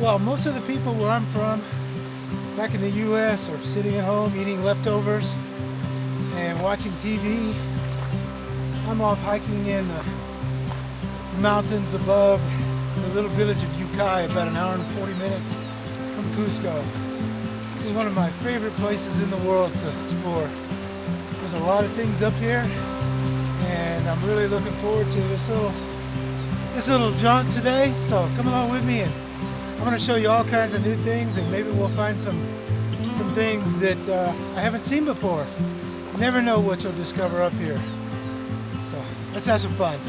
Well, most of the people where I'm from, back in the US, are sitting at home eating leftovers and watching TV. I'm off hiking in the mountains above the little village of Yucay, about an hour and 40 minutes from Cusco. This is one of my favorite places in the world to explore. There's a lot of things up here, and I'm really looking forward to this little jaunt today. So come along with me, and I'm going to show you all kinds of new things, and maybe we'll find some things that I haven't seen before. You never know what you'll discover up here. So let's have some fun.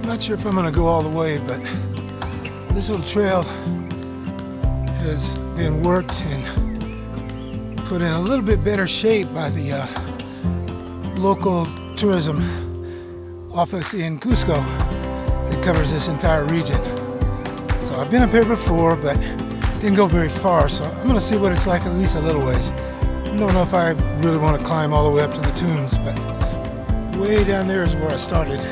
Not sure if I'm going to go all the way, but this little trail has been worked and put in a little bit better shape by the local tourism office in Cusco that covers this entire region. So I've been up here before, but didn't go very far, so I'm going to see what it's like at least a little ways. I don't know if I really want to climb all the way up to the tombs, but way down there is where I started.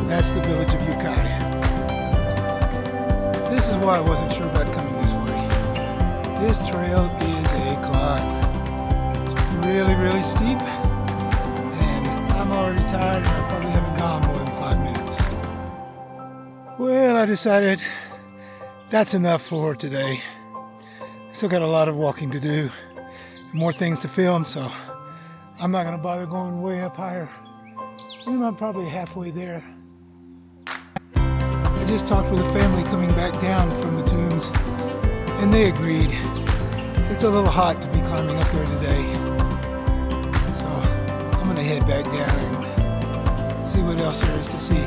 That's the village of Yucay. This is why I wasn't sure about coming this way. This trail is a climb. It's really, really steep, and I'm already tired, and I probably haven't gone more than 5 minutes. Well, I decided that's enough for today. I still got a lot of walking to do, more things to film, so I'm not going to bother going way up higher. I'm probably halfway there. I just talked with a family coming back down from the tombs, and they agreed. It's a little hot to be climbing up there today. So I'm going to head back down and see what else there is to see.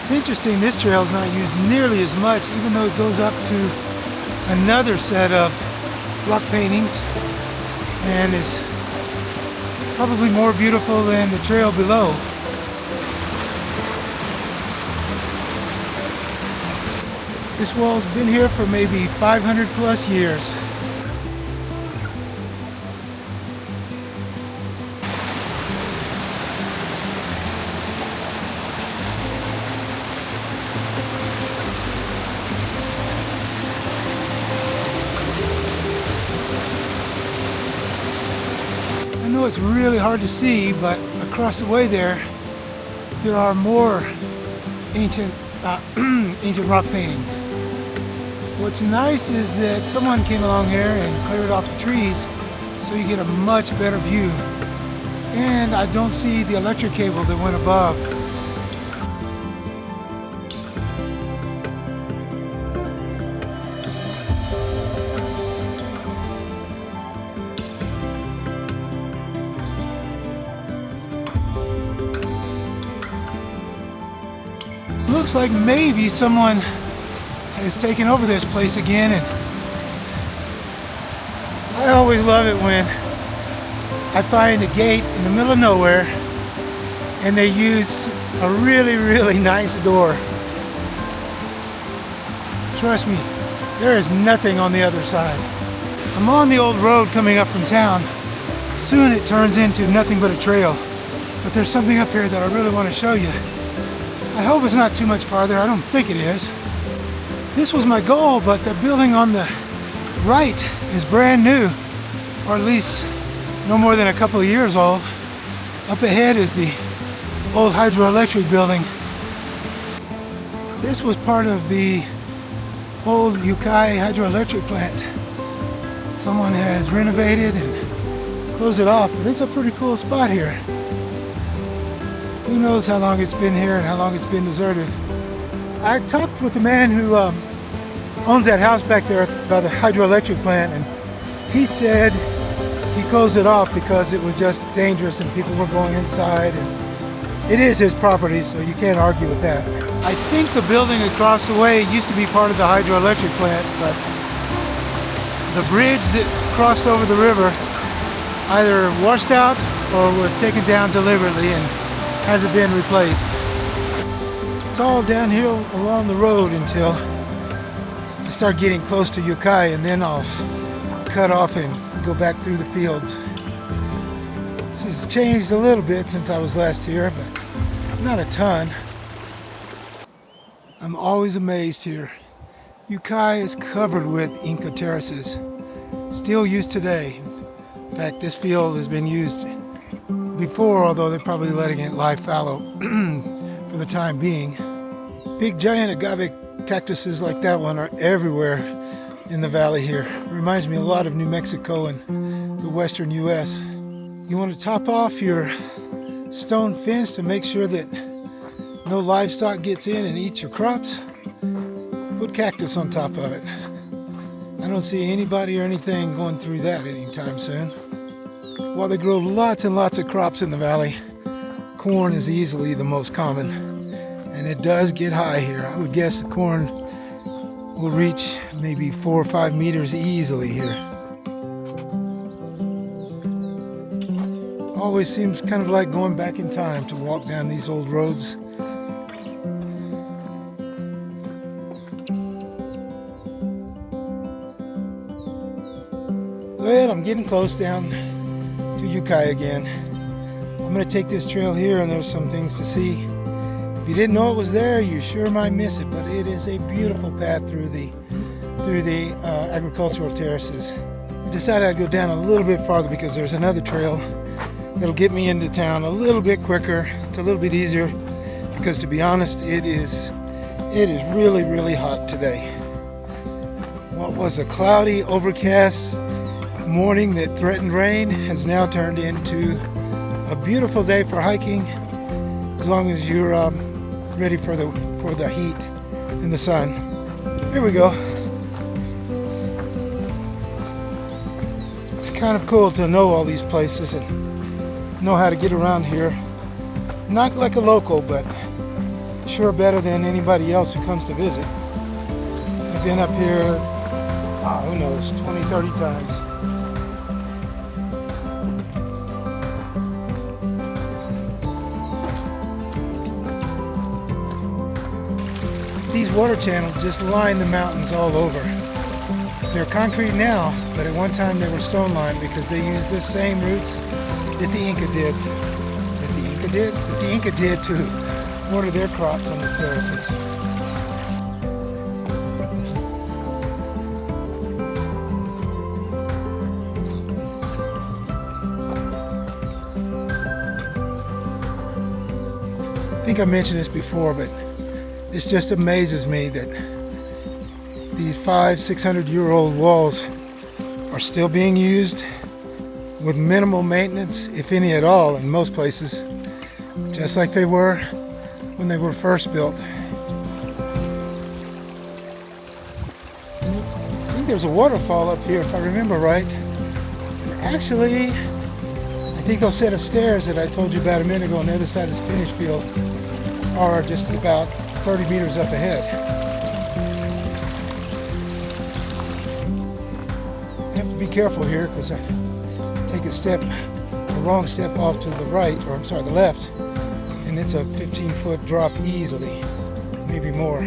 It's interesting, this trail is not used nearly as much, even though it goes up to another set of rock paintings and is probably more beautiful than the trail below. This wall's been here for maybe 500 plus years. I know it's really hard to see, but across the way there are more ancient rock paintings. What's nice is that someone came along here and cleared off the trees so you get a much better view. And I don't see the electric cable that went above. looks like maybe someone has taken over this place again, and I always love it when I find a gate in the middle of nowhere and they use a really, really nice door. Trust me, there is nothing on the other side. I'm on the old road coming up from town. Soon it turns into nothing but a trail. But there's something up here that I really want to show you. I hope it's not too much farther. I don't think it is. This was my goal, but the building on the right is brand new, or at least no more than a couple of years old. Up ahead is the old Hydroelectric building. This was part of the old Yucay Hydroelectric plant. Someone has renovated and closed it off, but it's a pretty cool spot here. Who knows how long it's been here and how long it's been deserted. I talked with the man who owns that house back there by the hydroelectric plant, and he said he closed it off because it was just dangerous and people were going inside, and it is his property, so you can't argue with that. I think the building across the way used to be part of the hydroelectric plant, but the bridge that crossed over the river either washed out or was taken down deliberately and hasn't been replaced. It's all downhill along the road until I start getting close to Yucay, and then I'll cut off and go back through the fields. This has changed a little bit since I was last here, but not a ton. I'm always amazed here. Yucay is covered with Inca terraces, still used today. In fact, this field has been used before, although they're probably letting it lie fallow for the time being. Big giant agave cactuses like that one are everywhere in the valley here. It reminds me a lot of New Mexico and the western US. You want to top off your stone fence to make sure that no livestock gets in and eats your crops? Put cactus on top of it. I don't see anybody or anything going through that anytime soon. While they grow lots and lots of crops in the valley, corn is easily the most common, and it does get high here. I would guess the corn will reach maybe 4 or 5 meters easily here. Always seems kind of like going back in time to walk down these old roads. Well, I'm getting close down to Yucay again. I'm going to take this trail here, and there's some things to see. If you didn't know it was there, you sure might miss it, but it is a beautiful path through the agricultural terraces. I decided I'd go down a little bit farther because there's another trail that'll get me into town a little bit quicker. It's a little bit easier because, to be honest, it is really, really hot today. What was a cloudy, overcast morning that threatened rain has now turned into a beautiful day for hiking, as long as you're ready for the heat and the sun. Here we go. It's kind of cool to know all these places and know how to get around here. Not like a local, but sure better than anybody else who comes to visit. I've been up here, who knows, 20, 30 times. These water channels just line the mountains all over. They're concrete now, but at one time they were stone lined because they used the same roots that the Inca did. That the Inca did to water their crops on the terraces. I think I mentioned this before, but this just amazes me that these 500-600-year-old walls are still being used with minimal maintenance, if any at all, in most places, just like they were when they were first built. I think there's a waterfall up here, if I remember right. And actually, I think those set of stairs that I told you about a minute ago on the other side of the spinach field are just about 30 meters up ahead. I have to be careful here because I take the wrong step off to the right, or I'm sorry, the left, and it's a 15-foot drop easily, maybe more.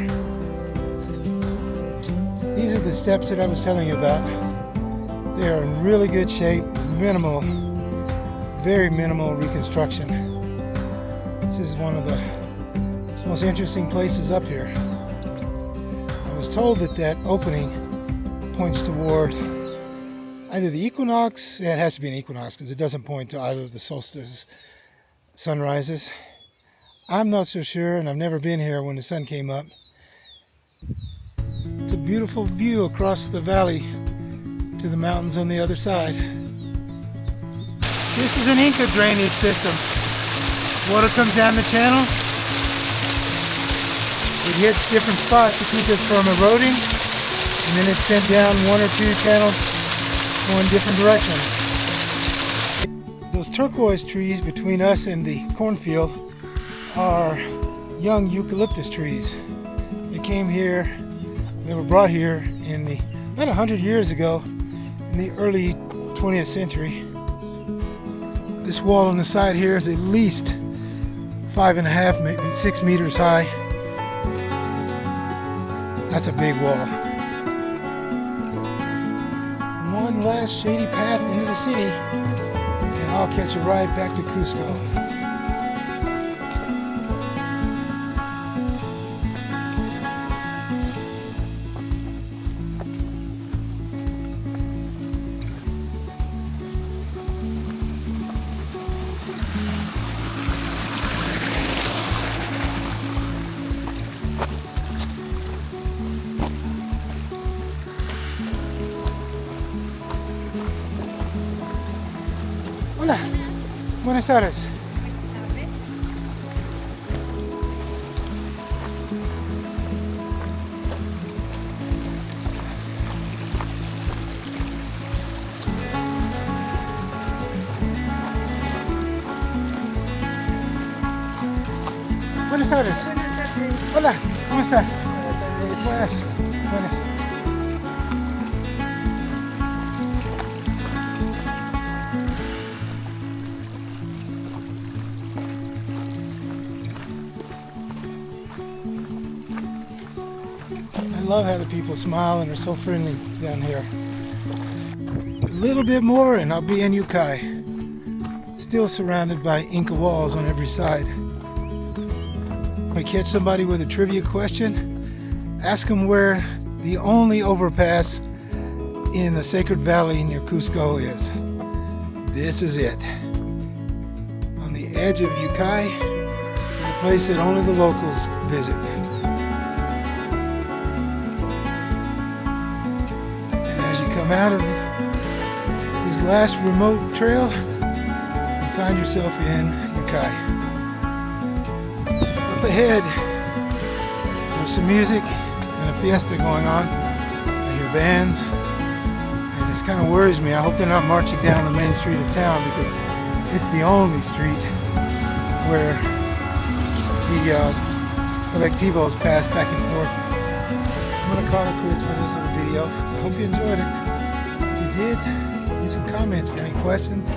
These are the steps that I was telling you about. They are in really good shape, minimal, very minimal reconstruction. This is one of the most interesting places up here. I was told that that opening points toward either the equinox, it has to be an equinox because it doesn't point to either of the solstice sunrises. I'm not so sure, and I've never been here when the sun came up. It's a beautiful view across the valley to the mountains on the other side. This is an Inca drainage system. Water comes down the channel. It hits different spots to keep it from eroding, and then it's sent down one or two channels going different directions. Those turquoise trees between us and the cornfield are young eucalyptus trees. They came here, they were brought here about 100 years ago, in the early 20th century. This wall on the side here is at least 5.5, maybe 6 meters high. That's a big wall. One last shady path into the city, and I'll catch a ride back to Cusco. Hola, buenas tardes. Buenas tardes. Hola, ¿cómo está? Buenas, buenas. I love how the people smile and are so friendly down here. A little bit more and I'll be in Yucay, still surrounded by Inca walls on every side. When I catch somebody with a trivia question, ask them where the only overpass in the Sacred Valley near Cusco is. This is it. On the edge of Yucay, a place that only the locals visit. Come out of this last remote trail and find yourself in Yucay. Up ahead, there's some music and a fiesta going on. I hear bands, and this kind of worries me. I hope they're not marching down the main street of town because it's the only street where the colectivos pass back and forth. I'm going to call it quits for this little video. I hope you enjoyed it. If you did, leave some comments for any questions.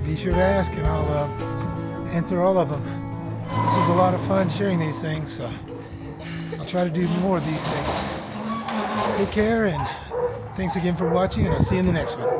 Be sure to ask and I'll answer all of them. This is a lot of fun sharing these things, so I'll try to do more of these things. Take care and thanks again for watching, and I'll see you in the next one.